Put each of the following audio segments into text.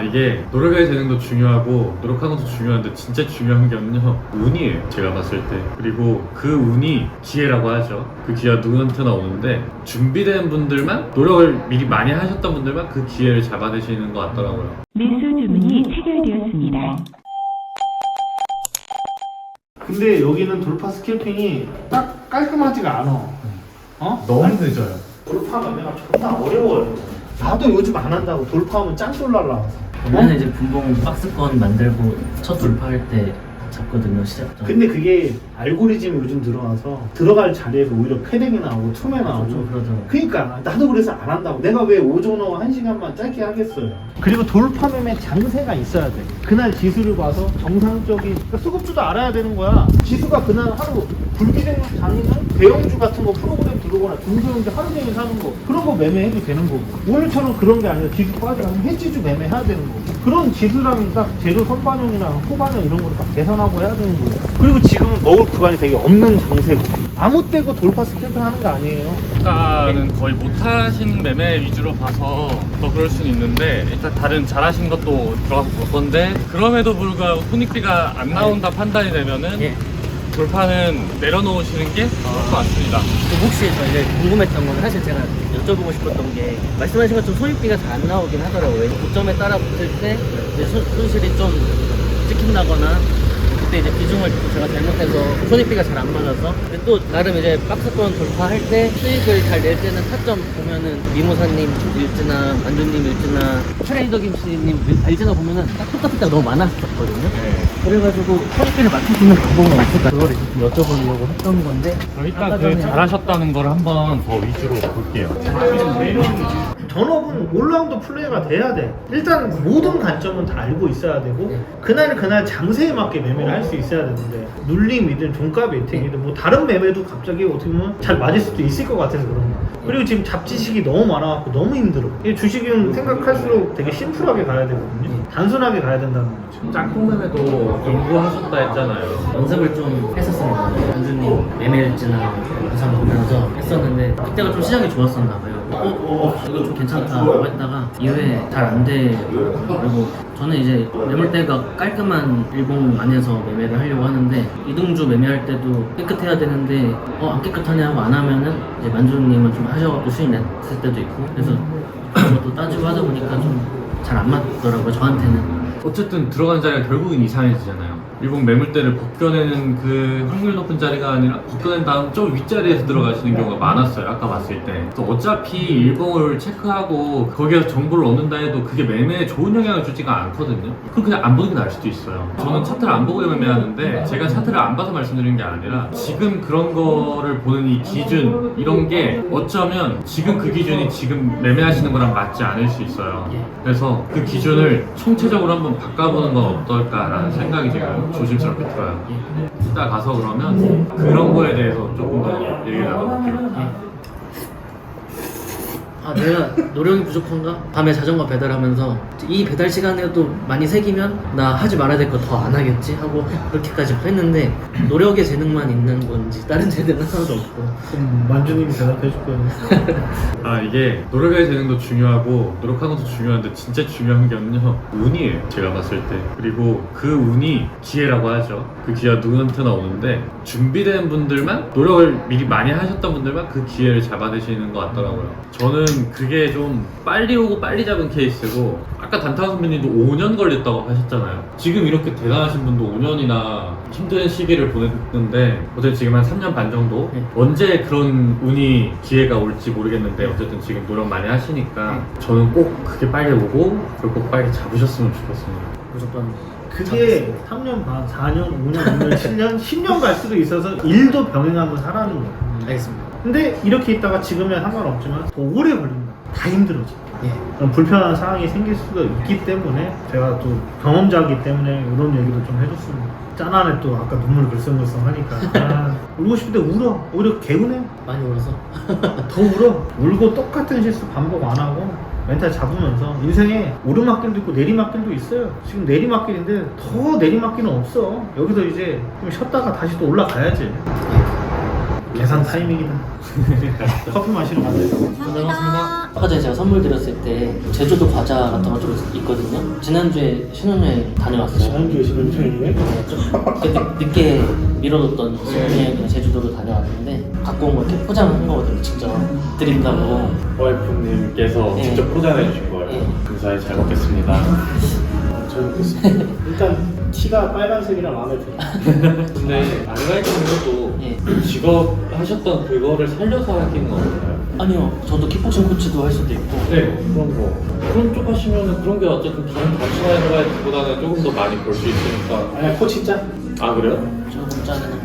이게 노력의 재능도 중요하고 노력하는 것도 중요한데 진짜 중요한 게는요 운이에요. 제가 봤을 때. 그리고 그 운이 기회라고 하죠. 그 기회가 누구한테나 오는데 준비된 분들만, 노력을 미리 많이 하셨던 분들만 그 기회를 잡아내시는 것 같더라고요. 매수 주문이 체결되었습니다. 근데 여기는 돌파 스캘핑이 딱 깔끔하지가 않아. 너무 늦어요. 돌파하면 내가 존나 어려워요. 나도 요즘 안 한다고. 돌파하면 짱돌 날라와서. 저는 이제 분봉 박스권 만들고 첫 돌파할 때 잡거든요, 시작점. 근데 그게 알고리즘이 요즘 들어와서 들어갈 자리에서 오히려 패딩이 나오고 투매 나오고. 그러더라고요. 그러니까 나도 그래서 안 한다고. 내가 왜 오전어 1시간만 짧게 하겠어요. 그리고 돌파매매 장세가 있어야 돼. 그날 지수를 봐서 정상적인, 그러니까 수급주도 알아야 되는 거야. 지수가 그날 하루 불기능 장이나 대형주 같은 거 프로그램 들어오거나 중소형주 하루 종일 사는 거, 그런 거 매매해도 되는 거고. 오늘처럼 그런 게 아니라 지수 빠지면 해지주 매매해야 되는 거고. 그런 지수랑 딱 재료 선반영이랑 후반영 이런 거를 딱 계산하고 해야 되는 거예요. 그리고 지금은 먹을 구간이 되게 없는 장세고 아무 때고 돌파 스캘핑 하는 거 아니에요. 일단은 거의 못하신 매매 위주로 봐서 더 그럴 수는 있는데, 일단 다른 잘하신 것도 들어가서 볼 건데, 그럼에도 불구하고 손익비가 안 나온다 판단이 되면은 예. 돌파는 내려놓으시는 게 좋을 것 같습니다. 혹시 저 이제 궁금했던 건 사실 제가 여쭤보고 싶었던 게, 말씀하신 것처럼 손익비가 잘 안 나오긴 하더라고요. 고점에 따라 붙을 때 이제 손실이 좀 찍힌다거나, 그때 이제 비중을 제가 잘못해서 손익비가 잘 안 맞아서. 근데 또 나름 이제 박스권 돌파할 때 수익을 잘 낼 때는 타점 보면은 미모사님 일지나 만두님 일지나 트레이더 김씨님 일지나 보면은 딱 똑같을 때가 너무 많았었거든요. 그래가지고 손익비를 맞출 수 있는 방법은 없을까, 그거를 좀 여쭤보려고 했던 건데. 일단 아까 그 전에 잘하셨다는 걸 한번 더 위주로 볼게요. 전업은 올라운드 플레이가 돼야 돼. 일단 모든 관점은 다 알고 있어야 되고 그날 장세에 맞게 매매를 할 수 있어야 되는데, 눌림이든 종가 혜택이든 뭐 다른 매매도 갑자기 어떻게 보면 잘 맞을 수도 있을 것 같아서 그런 거야. 그리고 지금 잡지식이 너무 많아갖고 너무 힘들어. 이 주식은 생각할수록 되게 심플하게 가야 되거든요. 단순하게 가야 된다는 거죠. 짝꿍 매매도 연구하셨다 했잖아요. 연습을 좀 했었습니다. 연주님 매매일지나 영상 보면서 했었는데, 그때가 좀 시장이 좋았었나 봐요. 이거 좀 괜찮다고 했다가 이후에 잘 안 되고, 그리고 저는 이제 매물대가 깔끔한 일봉 안에서 매매를 하려고 하는데, 이등주 매매할 때도 깨끗해야 되는데 안 깨끗하네 하고 안 하면은 이제 만주님은 좀 하셔갖고 수익 냈을 때도 있고, 그래서 그것도 따지고 하다 보니까 좀 잘 안 맞더라고요, 저한테는. 어쨌든 들어간 자리가 결국은 이상해지잖아요. 일본 매물대를 벗겨내는 그 확률 높은 자리가 아니라 벗겨낸 다음 좀 윗자리에서 들어가시는 경우가 많았어요. 아까 봤을 때. 또 어차피 일봉을 체크하고 거기에서 정보를 얻는다 해도 그게 매매에 좋은 영향을 주지가 않거든요. 그럼 그냥 안 보는 게 나을 수도 있어요. 저는 차트를 안 보고 매매하는데, 제가 차트를 안 봐서 말씀드리는 게 아니라 지금 그런 거를 보는 이 기준, 이런 게 어쩌면 지금 그 기준이 지금 매매하시는 거랑 맞지 않을 수 있어요. 그래서 그 기준을 총체적으로 한번 바꿔보는 건 어떨까라는 생각이 지금 조심스럽게 들어요. 이따 가서 그러면 그런 거에 대해서 조금 더 얘기를 나눠볼게요. 내가 노력이 부족한가? 밤에 자전거 배달하면서 이 배달 시간에도 많이 새기면 나 하지 말아야 될 거 더 안 하겠지 하고 그렇게까지 했는데, 노력의 재능만 있는 건지 다른 재능은 하나도 없고. 그럼 만주님이 대답해 줄 거예요. 이게 노력의 재능도 중요하고 노력하는 것도 중요한데 진짜 중요한 게는요 운이에요. 제가 봤을 때. 그리고 그 운이 기회라고 하죠. 그 기회가 누구한테나 오는데, 준비된 분들만, 노력을 미리 많이 하셨던 분들만 그 기회를 잡아내시는 것 같더라고요. 저는 그게 좀 빨리 오고 빨리 잡은 케이스고, 아까 단타 선배님도 5년 걸렸다고 하셨잖아요. 지금 이렇게 대단하신 분도 5년이나 힘든 시기를 보냈는데, 어쨌든 지금 한 3년 반 정도? 언제 그런 운이, 기회가 올지 모르겠는데 어쨌든 지금 노력 많이 하시니까 저는 꼭 그게 빨리 오고 그걸 꼭 빨리 잡으셨으면 좋겠습니다. 무조건 그게 3년 반, 4년, 5년, 6년, 7년, 10년 갈 수도 있어서 일도 병행하면서 하라는 거예요. 알겠습니다. 근데 이렇게 있다가 지금은 상관없지만 더 오래 걸린다. 다 힘들어져. 예. 그럼 불편한 상황이 생길 수가 있기 때문에 제가 또 경험자이기 때문에 이런 얘기도 좀 해줬습니다. 짠하네. 또 아까 눈물 글썽글썽 하니까 울고 싶은데 울어. 오히려 개운해. 많이 울어서 더 울어. 울고 똑같은 실수 반복 안 하고 멘탈 잡으면서, 인생에 오르막길도 있고 내리막길도 있어요. 지금 내리막길인데 더 내리막길은 없어. 여기서 이제 좀 쉬었다가 다시 또 올라가야지. 계산 타이밍이다. 커피 마시러 가세요. 고생하셨습니다. 아까 전에 제가 선물 드렸을 때 제주도 과자 같은 거 좀 있거든요. 지난주에 신혼여행 다녀왔어요. 지난주에 신혼여행이네? 늦게 미뤄뒀던 신혼여행 제주도로 다녀왔는데 갖고 온 거 이렇게 포장한 거거든요. 직접 드린다고. 와이프님께서 네. 직접 포장해 주신 거예요. 네. 감사히 잘 먹겠습니다. 잘 먹겠습니다. 일단 티가 빨간색이라 마음에 들어요. 근데 아르바이트는 것도 예. 직업 하셨던 그거를 살려서 하시는 건가요? 아니요, 저도 킥복싱 코치도 할 수도 있고. 네, 그런 거. 그런 쪽 하시면은 그런 게 어쨌든 다른 단순한 아르바이트보다는 조금 더 많이 벌 수 있으니까. 아니야, 코치 짜? 아, 그래요? 조금 짜는.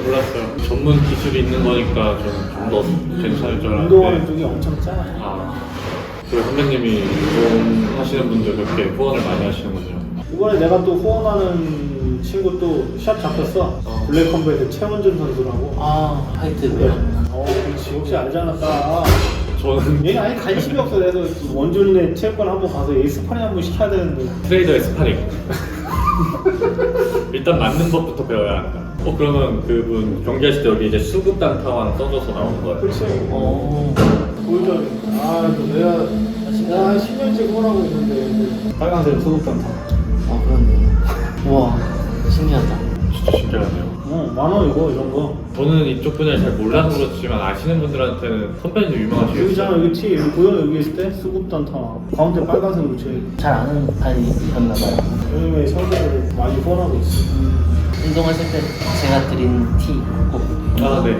몰랐어요. 전문 기술이 있는 거니까 저는 좀 더 괜찮을 줄 운동하는 알았는데. 쪽이 엄청 짜. 아, 그 선배님이 운동 하시는 분들 그렇게 후원을 많이 하시는군요. 이번에 내가 또 후원하는 친구 또 샷 잡혔어. 블랙컴뱃의 최원준 선수라고. 아, 화이트 왜요? 그렇지. 혹시 알잖아, 딱. 저는 얘는 아예 관심이 없어. 그래서 원준이네 체육관 한번 가서 얘 스파링 한번 시켜야 되는데. 트레이더의 스파링. 일단 맞는 법부터 배워야 한다. 그러면 그분 경기하실 때 여기 이제 수급 단타왕 써줘서 나오는 거예요? 그렇지. 어. 보여줘야 내가 한 10년째 후원하고 있는데 빨간색 소극단타. 아, 그렇네. 우와, 신기하다. 진짜 신기하네요. 많아 이런 거. 저는 이쪽 분야를 잘 몰라서 그렇지만 아시는 분들한테는 선배님도 유명하시겠어요? 여기잖아, 여기 티 여기 보여. 여기 있을 때 수급단타 가운데 빨간색으로 제 잘 아는 판이었나봐요. 요즘에 선배를 많이 후원하고 있어. 운동하실 때 제가 드린 티 꼭. 아, 네.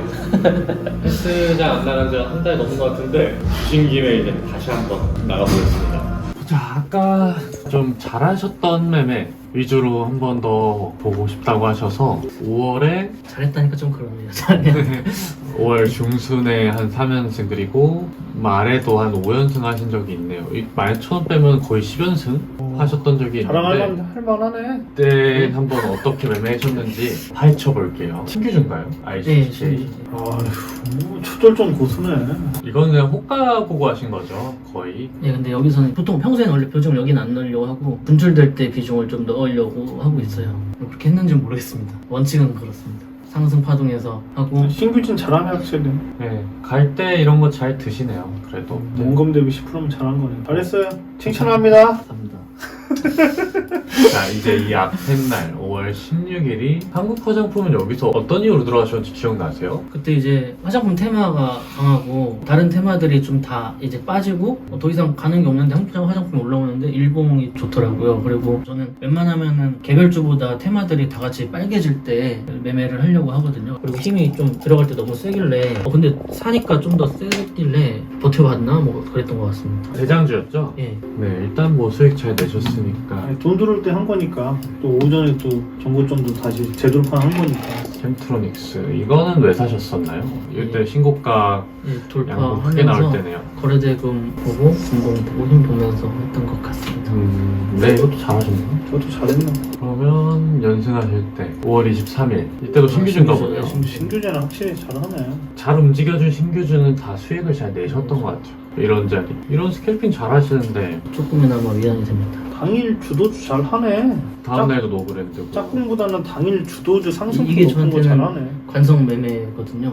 헬스장 안 나간 지가 한 달 넘은 것 같은데 주신 김에 이제 다시 한번 나가보겠습니다. 자, 아까 좀 잘하셨던 매매 위주로 한 번 더 보고 싶다고 하셔서 5월에 잘했다니까 좀 그러네요. 5월 중순에 한 3연승 그리고 말에도 한 5연승 하신 적이 있네요. 말 처음 빼면 거의 10연승 하셨던 적이 있는데 할만하네. 그때 한번 어떻게 매매하셨는지 파헤쳐 볼게요. 신규주인가요? ICJ? 아휴, 초절정 고수네. 이거는 그냥 호가 보고 하신 거죠, 거의. 네, 근데 여기서는 보통 평소에는 원래 비중을 여기는 안 넣으려고 하고 분출될 때 비중을 좀 넣으려고 하고 있어요. 그렇게 했는지는 모르겠습니다. 원칙은 그렇습니다. 상승 파동에서 하고. 신규진 잘하네 확실히. 네, 갈 때 이런 거 잘 드시네요, 그래도. 원금 대비 10%면 잘한 거네. 잘했어요. 칭찬합니다. 감사합니다. 자, 이제 이 앞에 날 5월 16일이 한국 화장품은 여기서 어떤 이유로 들어가셨는지 기억나세요? 그때 이제 화장품 테마가 강하고 다른 테마들이 좀 다 이제 빠지고 더 이상 가는 게 없는데 한국 화장품이 올라오는데 일봉이 좋더라고요. 그리고 저는 웬만하면은 개별주보다 테마들이 다 같이 빨개질 때 매매를 하려고 하거든요. 그리고 힘이 좀 들어갈 때 너무 세길래 근데 사니까 좀 더 세길래 버텨봤나? 뭐 그랬던 것 같습니다. 대장주였죠? 예. 네, 일단 뭐 수익 잘 내셨으니까. 아니, 돈 들어올 때 한 거니까 또 오전에 또 정보점도 다시 재돌파 한 거니까. 캠트로닉스 이거는 왜 사셨었나요? 이때 신고가 예, 양도 크게 나올 돌파하면서 때네요. 거래대금 보고 분봉 보고 힘 보면서 했던 것 같습니다. 네, 이것도 잘하셨네요. 저도 잘했나? 그러면 연승하실 때 5월 23일 이때도 신규주인가 신규주, 보네요. 네, 신규제는 확실히 잘하네. 잘 움직여준 신규주는 다 수익을 잘 내셨던 것 같아요. 이런 자리 이런 스캘핑 잘 하시는데 조금이나마 위안이 됩니다. 당일 주도주 잘하네. 다음날도 노브랜드 짝꿍보다는 당일 주도주 상승 이게 높은 거 저한테는 잘하네. 관성 매매거든요.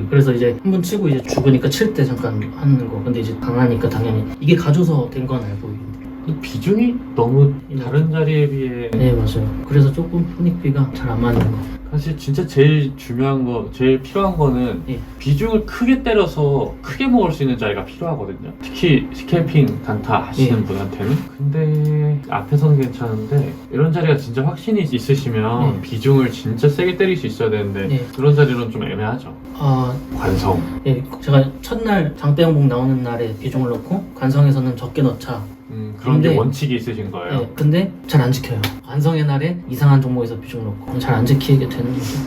그래서 이제 한 번 치고 이제 죽으니까 칠 때 잠깐 하는 거. 근데 이제 강하니까 당연히 이게 가져서 된 건 알고 있는데. 근데 비중이 너무 다른 자리에 비해 네, 맞아요. 그래서 조금 손익비가 잘 안 맞는 거. 사실 진짜 제일 중요한 거, 제일 필요한 거는 예. 비중을 크게 때려서 크게 먹을 수 있는 자리가 필요하거든요. 특히 스캘핑 단타 하시는 예. 분한테는. 근데 앞에서는 괜찮은데 이런 자리가 진짜 확신이 있으시면 예. 비중을 진짜 세게 때릴 수 있어야 되는데 예. 그런 자리로는 좀 애매하죠. 아, 관성. 예, 제가 첫날 장대형복 나오는 날에 비중을 넣고 관성에서는 적게 넣자. 그런 게 근데- 원칙이 있으신 거예요. 예, 근데 잘 안 지켜요. 관성의 날에 이상한 종목에서 비중을 넣고 잘 안 지키게 되는 거죠.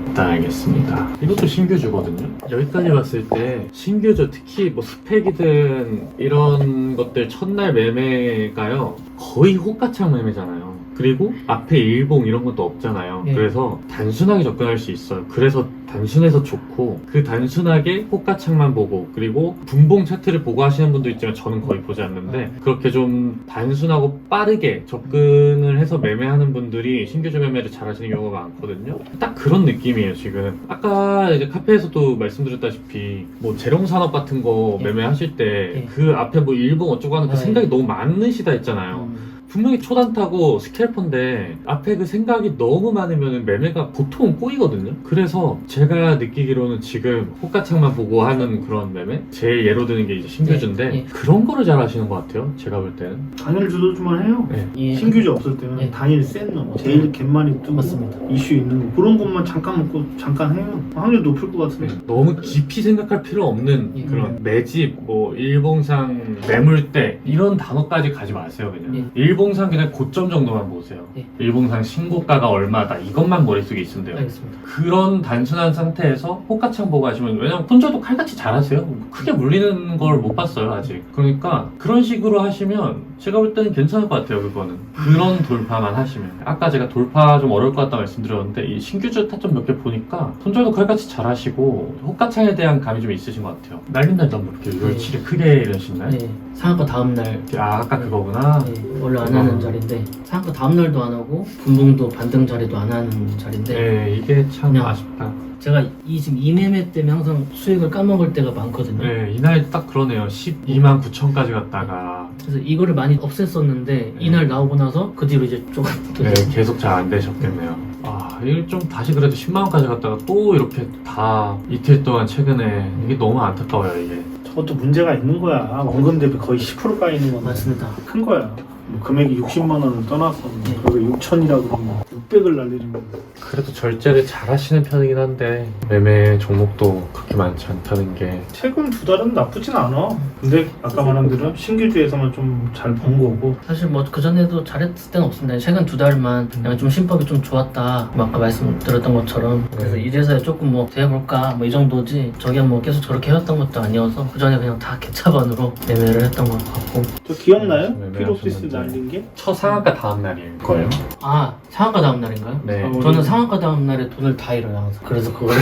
일단 알겠습니다. 이것도 신규주거든요. 여기까지 봤을 때 신규주 특히 뭐 스펙이든 이런 것들 첫날 매매가요 거의 호가창 매매잖아요. 그리고 앞에 일봉 이런 것도 없잖아요. 예. 그래서 단순하게 접근할 수 있어요. 그래서 단순해서 좋고 그 단순하게 호가창만 보고 그리고 분봉 차트를 보고 하시는 분도 있지만 저는 거의 보지 않는데 그렇게 좀 단순하고 빠르게 접근을 해서 매매하는 분들이 신규주 매매를 잘 하시는 경우가 많거든요. 딱 그런 느낌이에요 지금. 아까 이제 카페에서도 말씀드렸다시피 뭐 재롱산업 같은 거 예. 매매하실 때 예. 그 앞에 뭐 일봉 어쩌고 하는 그 예. 생각이 너무 많으시다 했잖아요. 분명히 초단타고 스캘퍼인데 앞에 그 생각이 너무 많으면 매매가 보통은 꼬이거든요. 그래서 제가 느끼기로는 지금 호가창만 보고 하는 그런 매매? 제일 예로 드는 게 이제 신규주인데 예, 예. 그런 거를 잘 하시는 것 같아요. 제가 볼 때는. 단일 주도주만 해요. 네. 예. 신규주 없을 때는 예. 단일 센 놈, 제일 갯만이 뜨고 맞습니다. 이슈 있는 거 그런 것만 잠깐 먹고 잠깐 해요. 확률 높을 것 같은데. 너무 깊이 생각할 필요 없는 예. 그런 매집, 뭐 일봉상 매물대 이런 단어까지 가지 마세요. 그냥 일봉상 그냥 고점 정도만 보세요. 예. 일봉상 신고가가 얼마다 이것만 머릿속에 있으면 돼요. 알겠습니다. 그런 단순한 상태에서 호가창 보고 하시면 왜냐면 혼자도 칼같이 잘하세요. 크게 물리는 걸 못 봤어요 아직. 그러니까 그런 식으로 하시면 제가 볼 때는 괜찮을 것 같아요. 그거는 그런 돌파만 하시면. 아까 제가 돌파 좀 어려울 것 같다 말씀드렸는데 이 신규주 타점 몇 개 보니까 손절도 칼같이 잘하시고 호가창에 대한 감이 좀 있으신 것 같아요. 날린 날도 뭐 이렇게 멸치를 크게 이러시나요? 네. 상한가 다음날 아 아까 그거구나. 네, 원래 안 하는 자리인데 상한가 다음날도 안 하고 분봉도 반등 자리도 안 하는 자리인데 네 이게 참 그냥 아쉽다. 제가 지금 이 매매 때문에 항상 수익을 까먹을 때가 많거든요. 네 이날 딱 그러네요. 12만 9천까지 갔다가 그래서 이거를 많이 없앴었는데 이날 나오고 나서 그 뒤로 이제 조금 네, 계속 잘 안 되셨겠네요. 아, 이걸 좀 다시 그래도 10만원까지 갔다가 또 이렇게 다 이틀 동안 최근에 이게 너무 안타까워요, 이게. 저것도 문제가 있는 거야. 원금 대비 거의 10% 까이는 건 맞습니다. 큰 거야. 뭐 금액이 60만 원을 떠나서 네. 그게 6천이라 그러면 600을 날리는 거야. 그래도 절제를 잘 하시는 편이긴 한데 매매 종목도 그렇게 많지 않다는 게 최근 두 달은 나쁘진 않아. 근데 아까 말한 대로 신규주에서만 좀 잘 본 거고. 사실 뭐 그전에도 잘했을 때는 없습니다. 최근 두 달만 그냥 좀 심법이 좀 좋았다. 뭐 아까 말씀드렸던 것처럼 그래서 이제서야 조금 뭐 돼볼까 뭐 이 정도지 저게 뭐 계속 저렇게 해왔던 것도 아니어서 그전에 그냥 다 개차반으로 매매를 했던 것 같고. 저 기억나요? 매매하셨는데. 피로피스 날린 게? 첫 상한가 다음 날일 거예요. 아 상한가 다음 날인가요? 네. 저는 상한가 다음 날에 돈을 다 잃어요 항상. 그래서 그걸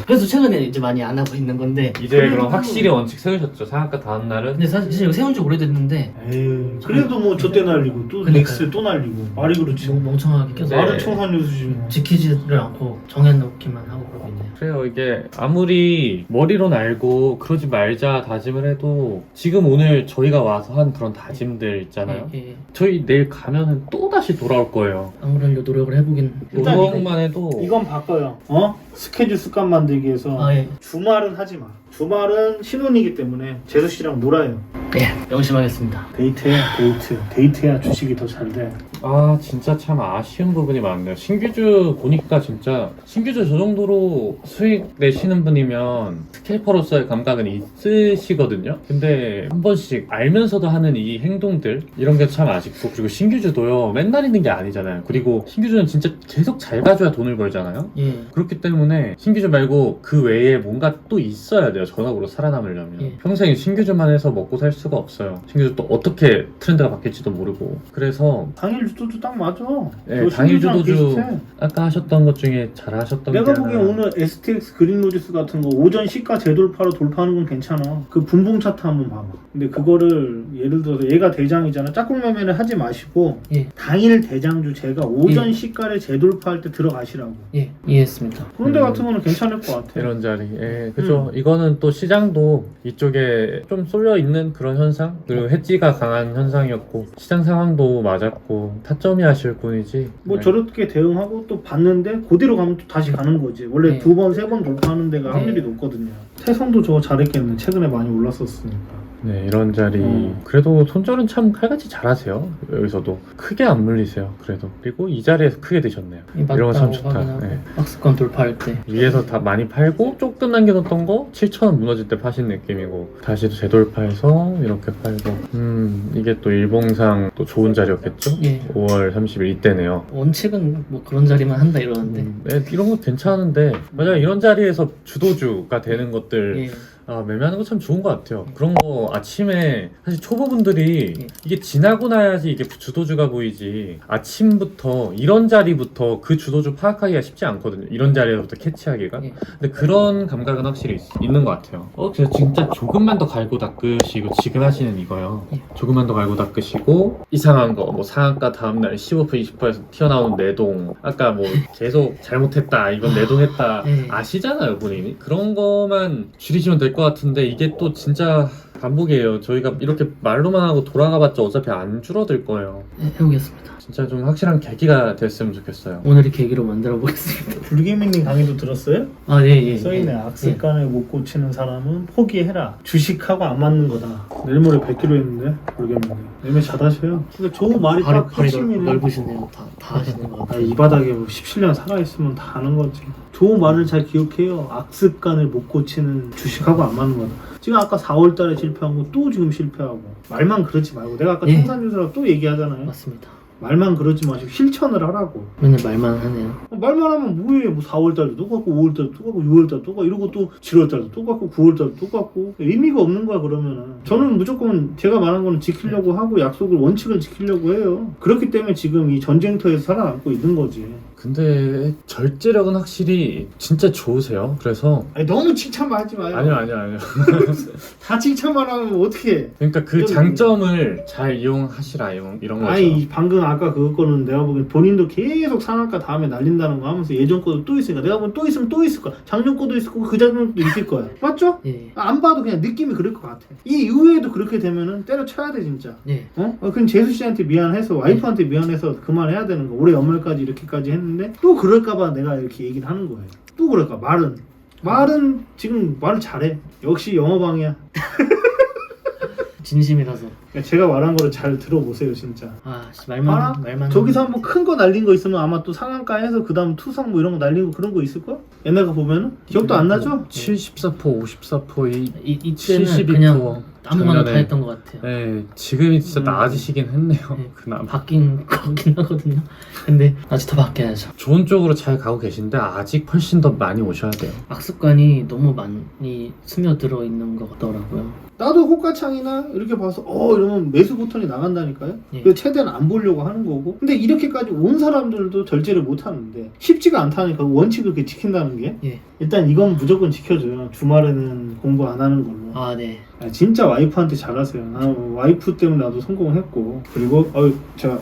그래서 최근에 이제 많이 안 하고 있는 건데 이제 그럼 확실히 원칙 세우셨죠. 상한가 다음 날은 근데 사실 이거 세운 지 오래됐는데 에이, 그래도 뭐 저때 날리고 또 그러니까요. 넥스 또 날리고 말이 그렇지. 너무 멍청하게 계속 네. 말은 청산유수지 뭐. 지키지를 않고 정해놓기만 하고 그러고 있네요. 그래요. 이게 아무리 머리로 알고 그러지 말자 다짐을 해도 지금 오늘 저희가 와서 한 그런 다짐들 있잖아요. 예, 예. 저희 내일 가면은 또 다시 돌아올 거예요. 안 그러려 노력을 해보긴 일단 노력만 해도 이건 바꿔요. 스케줄 습관 만들기 위해서 아 예. 주말은 하지 마. 주말은 신혼이기 때문에 재수 씨랑 놀아요. 예, 명심하겠습니다. 데이트해야 주식이 더 잘 돼. 아 진짜 참 아쉬운 부분이 많네요. 신규주 보니까 진짜 신규주 저 정도로 수익 내시는 분이면 스캘퍼로서의 감각은 있으시거든요. 근데 한 번씩 알면서도 하는 이 행동들 이런 게 참 아쉽고 그리고 신규주도요 맨날 있는 게 아니잖아요. 그리고 신규주는 진짜 계속 잘 가줘야 돈을 벌잖아요. 예. 그렇기 때문에 신규주 말고 그 외에 뭔가 또 있어야 돼요. 전업으로 살아남으려면. 예. 평생 신규주만 해서 먹고 살 수가 없어요. 신규주 또 어떻게 트렌드가 바뀔지도 모르고. 그래서 당일 주도주 딱 맞아. 네, 그거 당일 신규주랑 주도주 비슷해. 아까 하셨던 것 중에 잘 하셨던 게 내가 하나. 보기엔 오늘 STX 그린로지스 같은 거 오전 시가 재돌파로 돌파하는 건 괜찮아. 그 분봉 차트 한번 봐봐. 근데 그거를 예를 들어서 얘가 대장이잖아. 짝꿍 매매를 하지 마시고 예. 당일 대장주 제가 오전 시가를 재돌파할 때 들어가시라고. 예, 이해했습니다. 그런 데 같은 거는 괜찮을 것 같아. 이런 자리. 예, 그죠. 이거는 또 시장도 이쪽에 좀 쏠려 있는 그런 현상, 그리고 해지가 강한 현상이었고, 시장 상황도 맞았고, 타점이 아쉬울 뿐이지. 뭐 네. 저렇게 대응하고 또 봤는데 그대로 가면 또 다시 가는 거지. 원래 네. 두 번, 세 번 돌파하는 데가 네. 확률이 높거든요. 태성도 저거 잘했겠네. 최근에 많이 올랐었으니까. 네, 이런 자리. 그래도 손절은 참 칼같이 잘하세요. 여기서도. 크게 안 물리세요. 그래도. 그리고 이 자리에서 크게 드셨네요. 이런 거 참 좋다. 네. 박스권 돌파할 때. 위에서 다 많이 팔고 조금 남겨뒀던 거 7,000원 무너질 때 파신 느낌이고 다시 또 재돌파해서 이렇게 팔고 이게 또 일봉상 또 좋은 자리였겠죠? 예. 5월 30일 이때네요. 원칙은 뭐 그런 자리만 한다 이러는데. 네, 이런 거 괜찮은데 만약 이런 자리에서 주도주가 되는 것들 예. 매매하는 거 참 좋은 것 같아요. 그런 거 아침에 사실 초보분들이 이게 지나고 나야지 이게 주도주가 보이지, 아침부터 이런 자리부터 그 주도주 파악하기가 쉽지 않거든요. 이런 자리부터 캐치하기가. 근데 그런 감각은 확실히 있는 것 같아요. 제가 진짜 조금만 더 갈고 닦으시고, 지금 하시는 이거요. 조금만 더 갈고 닦으시고, 이상한 거, 뭐 상한가 다음날 15% 20%에서 튀어나오는 내동, 아까 뭐 계속 잘못했다, 이건 내동했다 아시잖아요, 본인이. 그런 거만 줄이시면 될 것 같은데, 이게 또 진짜 반복이에요. 저희가 이렇게 말로만 하고 돌아가봤자 어차피 안 줄어들 거예요. 네, 해보겠습니다. 진짜 좀 확실한 계기가 됐으면 좋겠어요. 오늘이 계기로 만들어 보겠습니다. 불개미님 강의도 들었어요? 아, 예. 써있네. 악습관을 못 고치는 사람은 포기해라. 주식하고 안 맞는 거다. 내일 모레 100kg 했는데 불개미님. 매매 잘하셔요. 근데 저 말이 딱 발이 핵심이네. 넓으시네요. 다 하시는 것 같아요. 이 바닥에 뭐 17년 살아있으면 다 아는 거지. 좋은 말을 잘 기억해요. 악습관을 못 고치는 주식하고 안 맞는 거다. 지금 아까 4월달에 실패한 거 또 지금 실패하고. 말만 그러지 말고. 내가 아까 청산유사라고 또 얘기하잖아요. 맞습니다. 말만 그러지 마시고 실천을 하라고. 맨날 말만 하네요. 말만 하면 뭐해. 뭐 4월달도 똑같고 5월달도 똑같고 6월달도 똑같고 이러고 또 7월달도 똑같고 9월달도 똑같고 의미가 없는 거야 그러면은. 저는 무조건 제가 말한 거는 지키려고 하고 약속을 원칙을 지키려고 해요. 그렇기 때문에 지금 이 전쟁터에서 살아남고 있는 거지. 근데 절제력은 확실히 진짜 좋으세요. 그래서 아니 너무 칭찬만 하지 마요. 아니요. 다 칭찬만 하면 어떡해. 그러니까 그 장점을 잘 이용하시라, 이런 거죠. 아니 방금 아까 그거는 내가 보기엔 본인도 계속 상한가 다음에 날린다는 거 하면서 예전 거도 또 있으니까 내가 보면 또 있으면 또 있을 거야. 작년 거도 있을 거고 그 작년도 있을 거야. 맞죠? 예. 안 봐도 그냥 느낌이 그럴 것 같아. 이 이후에도 그렇게 되면은 때려쳐야 돼 진짜. 예. 그럼 재수 씨한테 미안해서 와이프한테 미안해서 그만해야 되는 거. 올해 연말까지 이렇게까지 했는데 또 그럴까봐 내가 이렇게 얘기를 하는 거예요. 또 그럴까. 말은 지금 말을 잘해. 역시 영어방이야. 진심이라서. 제가 말한 거를 잘 들어보세요 진짜. 말만. 저기서 한번 큰 거 날린 거 있으면 아마 또 상한가에서 그 다음 투상 뭐 이런 거 날린 거 그런 거 있을 걸? 옛날 거 보면은 기억도 안 나죠? 74%, 54%, 이때는 72%. 그냥 아무거나 다 작년에. 했던 것 같아요. 네, 지금이 진짜 나아지시긴 했네요. 네. 그나마. 바뀐 거긴 하거든요. 근데 아직 더 바뀌어야죠. 좋은 쪽으로 잘 가고 계신데 아직 훨씬 더 많이 오셔야 돼요. 악습관이 너무 많이 스며들어 있는 것 같더라고요. 나도 호가창이나 이렇게 봐서 이러면 매수 버튼이 나간다니까요. 예. 그래서 최대한 안 보려고 하는 거고. 근데 이렇게까지 온 사람들도 절제를 못 하는데 쉽지가 않다니까. 원칙을 그렇게 지킨다는 게. 예. 일단 이건 무조건 지켜줘요. 주말에는 공부 안 하는 걸로. 아, 네. 진짜 와이프한테 잘하세요. 나는 와이프 때문에 나도 성공했고. 그리고 제가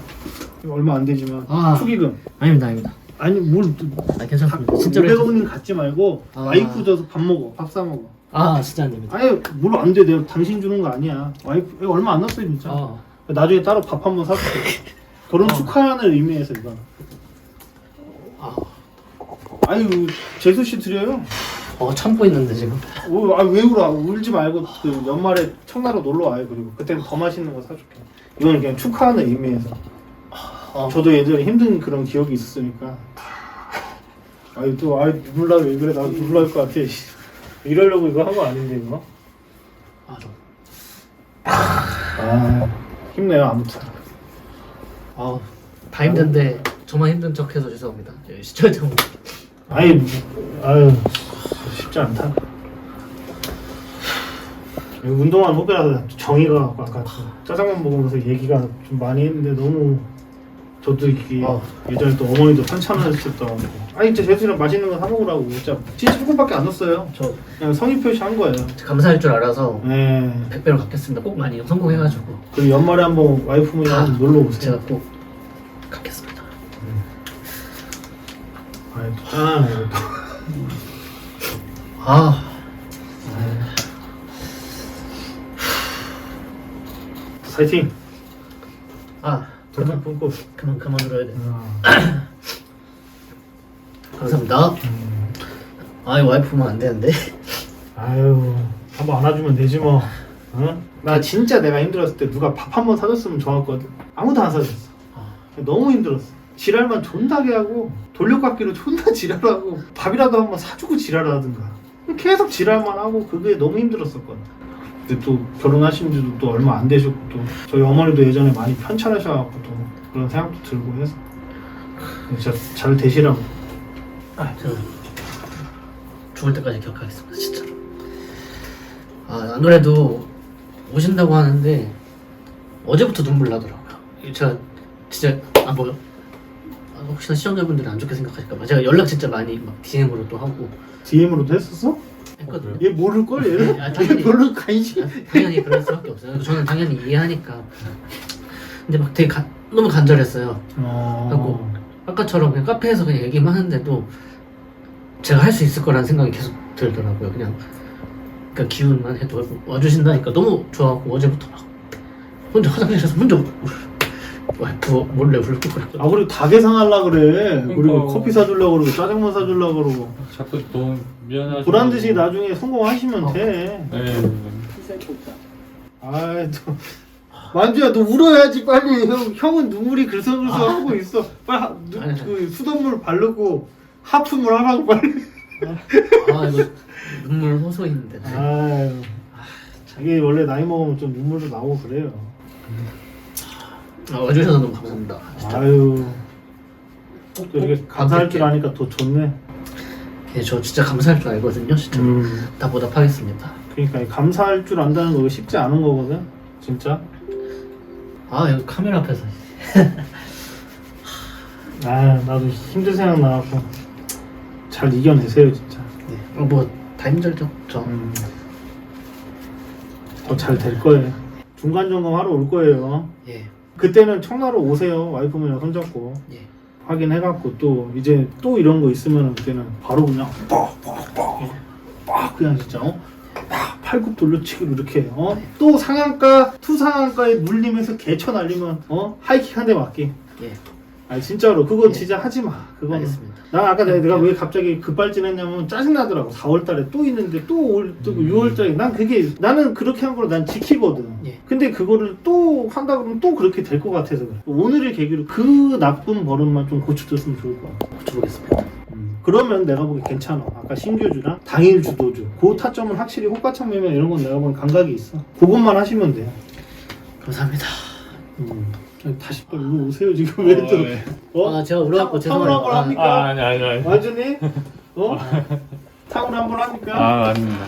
얼마 안 되지만 축의금. 아닙니다. 아니 뭘 괜찮습니다. 진짜로. 500원님 갖지 말고 와이프 줘서 밥 먹어. 밥 사 먹어. 진짜 안 됩니다. 아예 뭘 안 돼. 내가 당신 주는 거 아니야. 와이프 이거 얼마 안 났어요 진짜. 나중에 따로 밥 한번 사줄게. 결혼 축하하는 의미에서 이거. 아유 재수 씨 드려요. 참고 있는데 지금. 왜 울어? 울지 말고 그 연말에 청나라 놀러 와요. 그리고 그때는 더 맛있는 거 사줄게. 이건 그냥 축하하는 의미에서. 저도 예전에 힘든 그런 기억이 있었으니까. 눈물 나고 왜 그래? 나 눈물 날 것 같아. 이러려고 이거 한 거 아닌데 이거? 힘내요 아무튼. 다 힘든데 저만 힘든 척해서 죄송합니다. 시청자분. 쉽지 않다. 운동한 후배라서 정의가 아까 짜장면 먹으면서 얘기가 좀 많이 했는데 너무 저도 이게 예전에 또 어머니도 편찮으셨던. 진짜 재수이랑 맛있는 거 사 먹으라고 진짜 조금밖에 안 넣었어요. 저 그냥 성의 표시 한 거예요. 감사할 줄 알아서 네. 100배로 갚겠습니다. 꼭 많이 성공해가지고. 그리고 연말에 한번 와이프분이랑 놀러 오세요. 제가 꼭 갚겠습니다. 또 짠하네 이것도. 파이팅. 그만 끊고. 그만 울어야 돼. 감사합니다. 와이프면 안 되는데. 한번 안아주면 되지 뭐. 나 진짜 내가 힘들었을 때 누가 밥 한 번 사줬으면 좋았거든. 아무도 안 사줬어. 너무 힘들었어. 지랄만 존나게 하고 돌려깎기로 존나 지랄하고 밥이라도 한번 사주고 지랄하든가. 계속 지랄만 하고 그게 너무 힘들었었거든. 근데 또 결혼하신 지도 또 얼마 안 되셨고 또 저희 어머니도 예전에 많이 편찮으셔갖고 또 그런 생각도 들고 해서 진짜 잘 되시라고. 저는 죽을 때까지 기억하겠습니다. 진짜로. 안 그래도 오신다고 하는데 어제부터 눈물 나더라고요. 제가 진짜 뭐요? 혹시나 시청자분들이 안 좋게 생각하실까봐 제가 연락 진짜 많이 막 DM으로 또 하고 DM으로도 했었어? 했거든요. 얘 모를걸 얘는? 당연히. 얘 별로 관심 당연히 그럴 수밖에 없어요. 저는 당연히 이해하니까. 근데 막 되게 너무 간절했어요. 하고 아까처럼 그냥 카페에서 그냥 얘기만 하는데도 제가 할 수 있을 거라는 생각이 계속 들더라고요. 그냥 그러니까 기운만 해도 와주신다니까 너무 좋아하고 어제부터 막 혼자 화장실에서 혼자 와이프 몰래 울고 그랬죠. 아 그리고 다 계산하려고 그래. 그리고 그러니까. 커피 사주려고 그러고 짜장면 사주려고 그러고 자꾸 너무 미안하죠. 보란 듯이 나중에 성공하시면 돼. 네. 아이 또 만주야 너 울어야지 빨리. 형은 눈물이 글썽글썽 하고 있어. 빨리 그 수돗물 바르고 하품을 하라고 빨리. 이거 눈물 호소인데. 아유 이게 원래 나이 먹으면 좀 눈물도 나오고 그래요. 와주셔서 너무 감사합니다. 진짜. 아유 또 이렇게 감사할 줄 아니까 더 좋네. 예, 저 진짜 감사할 줄 알거든요. 진짜 다 보답하겠습니다. 그러니까 이 감사할 줄 안다는 거 쉽지 않은 거거든. 진짜. 여기 카메라 앞에서 아 나도 힘든 생각 나갖고 잘 이겨내세요 진짜. 뭐 다 힘들죠. 저 더 잘 될 거예요. 중간 점검 하러 올 거예요. 예, 그때는 청라로 오세요. 와이프분이랑 손잡고 예. 확인해갖고 또 이제 또 이런 거 있으면 그때는 바로 그냥 빡 그냥 진짜 팍 팔굽 돌려치기로 이렇게 또 상한가 투 상한가에 물리면서 개쳐 날리면 하이킥 한 대 맞기. 예. 아니 진짜로 그거 예. 진짜 하지 마. 그거는. 알겠습니다. 난 아까 내가 왜 갑자기 급발진했냐면 짜증나더라고. 4월달에 또 있는데 또 올 뜨고 6월달에 난 그게 나는 그렇게 한 걸 난 지키거든. 예. 근데 그거를 또 한다 그러면 또 그렇게 될 것 같아서 그래. 오늘을 계기로 그 나쁜 버릇만 좀 고쳐줬으면 좋을 것 같아. 고쳐보겠습니다. 그러면 내가 보기 괜찮아. 아까 신규주랑 당일 주도주 그 타점은 확실히 호가창 매매 이런 건 내가 보기 감각이 있어. 그것만 하시면 돼요. 감사합니다. 다시 또 일로 오세요 지금 왜 또? 네. 제가 울어갖고 탕을 죄송해요. 한번 합니까? 아니. 완전히? 탕을 한번 합니까? 아닙니다.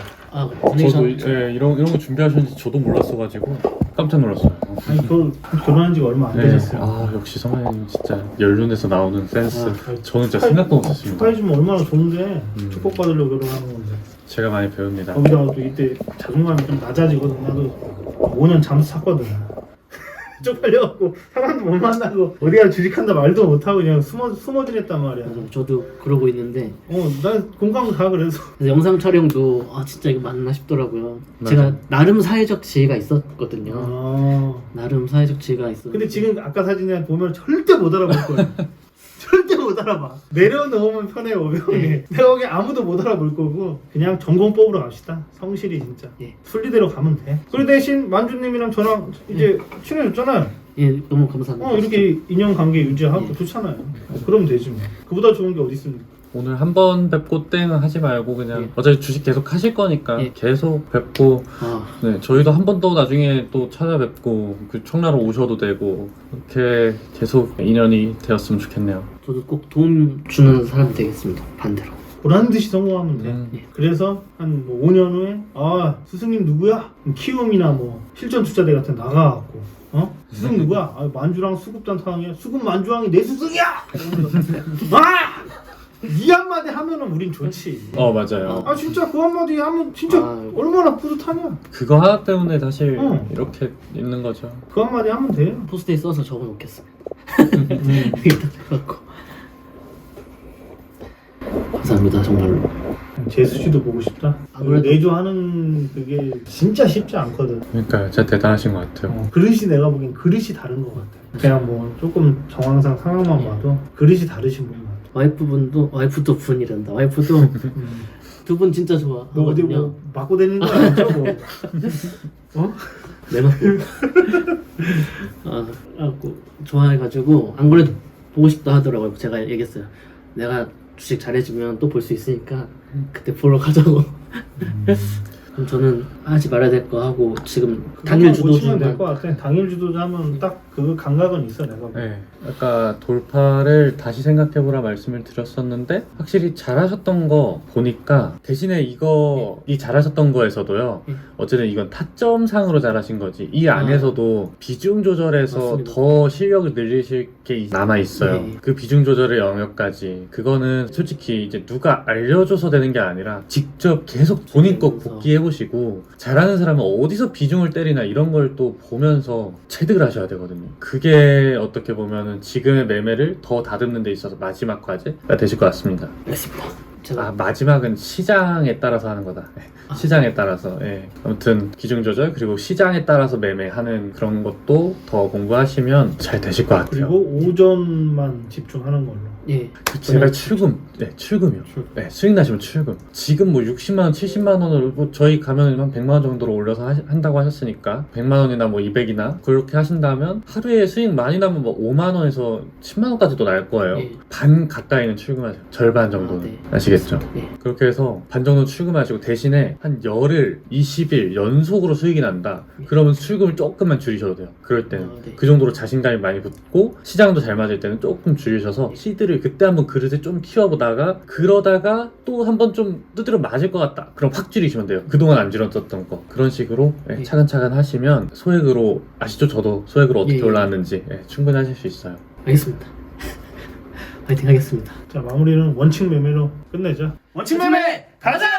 컨디션 저도 이런 거 준비하셨는지 저도 몰랐어가지고 깜짝 놀랐어요. 아니 결혼한 지가 얼마 안 되셨어요. 역시 성현님 진짜 연륜에서 나오는 센스. 저는 진짜 축하해- 생각도 못했습니다. 축하해주면 얼마나 좋은데 축복받으려고 결혼하는 건데 제가 많이 배웁니다. 거기다가 또 이때 자존감이 좀 낮아지거든. 나도 5년 잠수 탔거든. 쪽팔려갖고 사람도 못 만나고 어디가 주식한다 말도 못하고 그냥 숨어 지냈단 말이야. 저도 그러고 있는데 난 공감 가 그래서. 그래서 영상 촬영도 진짜 이거 맞나 싶더라고요. 맞아. 제가 나름 사회적 지위가 있었거든요. 나름 사회적 지위가 있어. 근데 지금 아까 사진에 보면 절대 못 알아볼 거야. 절대 못 알아봐. 내려놓으면 편해요, 오병이. 내가 보기엔 아무도 못 알아볼 거고 그냥 전공 뽑으러 갑시다. 성실히 진짜. 예. 순리대로 가면 돼. 그 대신 만주님이랑 저랑 이제 친해졌잖아요. 예, 너무 감사합니다. 이렇게 인연관계 유지하고 좋잖아요. 그러면 되지 뭐. 그보다 좋은 게 어디 있습니까? 오늘 한 번 뵙고 땡 하지 말고 그냥 예. 어차피 주식 계속 하실 거니까 예. 계속 뵙고 네, 저희도 한 번 더 나중에 또 찾아뵙고 그 청라로 오셔도 되고 이렇게 계속 인연이 되었으면 좋겠네요. 저도 꼭 도움 주는 사람이 되겠습니다. 반대로. 보라는 듯이 성공하면 돼. 예. 그래서 한 뭐 5년 후에 스승님 누구야? 키움이나 뭐 실전투자대 같은 데 나가갖고 스승 누구야? 만주랑 수급단 상황이야. 수급 만주왕이 내 스승이야! 이 한마디 하면은 우린 좋지. 맞아요. 진짜 그 한마디 하면 진짜 얼마나 뿌듯하냐. 그거 하나 때문에 사실 응. 이렇게 있는 거죠. 그 한마디 하면 돼요. 포스트에 써서 적어놓겠습니다. 감사합니다 정말로. 제수씨도 보고 싶다. 아무래도- 내조하는 그게 진짜 쉽지 않거든. 그러니까 진짜 대단하신 것 같아요. 그릇이 내가 보기엔 그릇이 다른 것 같아. 그냥 뭐 조금 정황상 상황만 봐도 그릇이 다르신 분 같아. 와이프도 분이란다. 와이프도 두 분 진짜 너 어디 좋아하거든요. 뭐 맞고 다니는 거 아니죠? 뭐. 내 맘. 좋아해가지고 안 그래도 보고 싶다 하더라고요. 제가 얘기했어요. 내가 주식 잘해주면 또 볼 수 있으니까 그때 보러 가자고. 그럼 저는 하지 말아야 될 거 하고 지금 당일 보시면 주도주만 될 것 같아. 당일 주도주 하면 딱 그 감각은 있어 내가. 네, 아까 돌파를 다시 생각해보라 말씀을 드렸었는데 확실히 잘하셨던 거 보니까 대신에 이 잘하셨던 거에서도요 어쨌든 이건 타점상으로 잘하신 거지 이 안에서도 비중 조절에서 맞습니다. 더 실력을 늘리실 게 남아있어요. 네. 그 비중 조절의 영역까지 그거는 솔직히 이제 누가 알려줘서 되는 게 아니라 직접 계속 본인 거 복귀해보시고 잘하는 사람은 어디서 비중을 때리나 이런 걸 또 보면서 체득을 하셔야 되거든요. 그게 어떻게 보면은 지금의 매매를 더 다듬는 데 있어서 마지막 과제가 되실 것 같습니다. 알겠습니다. 제가 마지막은 시장에 따라서 하는 거다. 시장에 따라서. 예. 아무튼 기준 조절 그리고 시장에 따라서 매매하는 그런 것도 더 공부하시면 잘 되실 것 같아요. 그리고 오전만 집중하는 걸로. 예. 제발 출금이요. 출금. 네, 수익 나시면 출금. 지금 뭐 60만 원, 70만 원을 뭐 저희 가면 한 100만 원 정도로 올려서 한다고 하셨으니까 100만 원이나 뭐 200이나 그렇게 하신다면 하루에 수익 많이 나면 뭐 5만 원에서 10만 원까지도 날 거예요. 예. 반 가까이는 출금하세요. 절반 정도는. 네. 아시겠죠? 예. 그렇게 해서 반 정도 출금하시고 대신에 한 열흘, 20일 연속으로 수익이 난다. 그러면 출금을 조금만 줄이셔도 돼요. 그럴 때는. 네. 그 정도로 자신감이 많이 붙고 시장도 잘 맞을 때는 조금 줄이셔서 시드를 그때 한번 그릇에 좀 키워보다가 그러다가 또 한번 좀 두드려 맞을 것 같다. 그럼 확 줄이시면 돼요. 그동안 안 줄였었던 거. 그런 식으로 예. 차근차근 하시면 소액으로 아시죠? 저도 소액으로 어떻게 예. 올라왔는지 충분히 하실 수 있어요. 알겠습니다. 파이팅 하겠습니다. 자 마무리는 원칙 매매로 끝내자. 원칙 매매 가자.